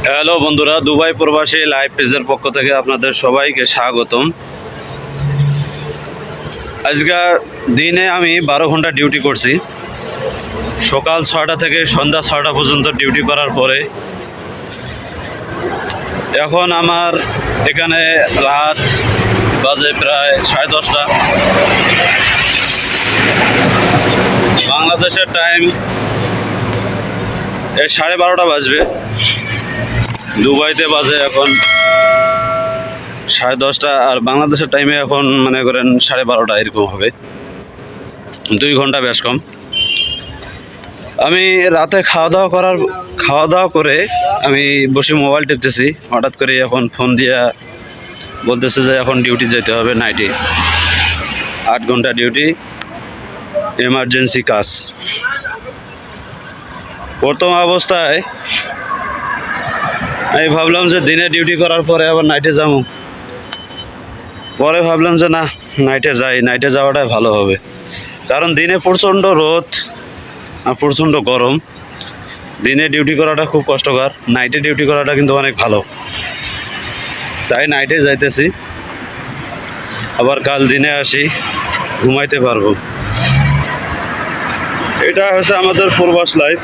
Hello বন্ধুরা, Dubai প্রবাসী live পেজের পক্ষ থেকে আপনাদের সবাইকে স্বাগতম। আজকের দিনে আমি 12 ঘন্টা ডিউটি করছি। সকাল 6টা থেকে সন্ধ্যা 6টা পর্যন্ত ডিউটি করার পরে এখন আমার এখানে রাত বাজে প্রায় 10:30। বাংলাদেশের টাইম 12:30 বাজবে। দুবাইতে বাজে এখন 10:30, আর বাংলাদেশের টাইমে এখন মনে করেন 12:30 এরকম হবে। 2 ঘন্টা বেশ কম। আমি রাতে খাওয়া দাওয়া করে আমি বসে মোবাইল টিপতেছি, হঠাৎ করে এখন ফোন দিয়া বলতেছে যে এখন ডিউটি যেতে হবে, নাইটে 8 ঘন্টা ডিউটি, এমার্জেন্সি কাজ। প্রথম অবস্থায় আমি ভাবলাম যে দিনে ডিউটি করার পরে আবার নাইটে যাবো, পরে ভাবলাম যে না, নাইটে যাওয়াটাই ভালো হবে। কারণ দিনে প্রচণ্ড রোদ আর প্রচণ্ড গরম। দিনে ডিউটি করাটা খুব কষ্টকর, নাইটে ডিউটি করাটা কিন্তু অনেক ভালো। তাই নাইটে যাইতেছি, আবার কাল দিনে আসি, ঘুমাইতে পারবো। এটা হচ্ছে আমাদের প্রবাস লাইফ।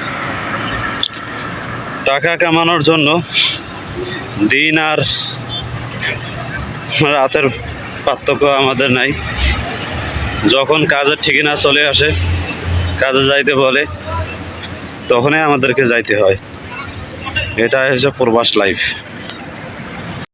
টাকা কামানোর জন্য দিন আর রাতের পার্থক্য আমাদের নাই। যখন কাজের ঠিকানা চলে আসে, কাজে যাইতে বলে, তখনই আমাদেরকে যাইতে হয়। এটা হচ্ছে প্রবাস লাইফ।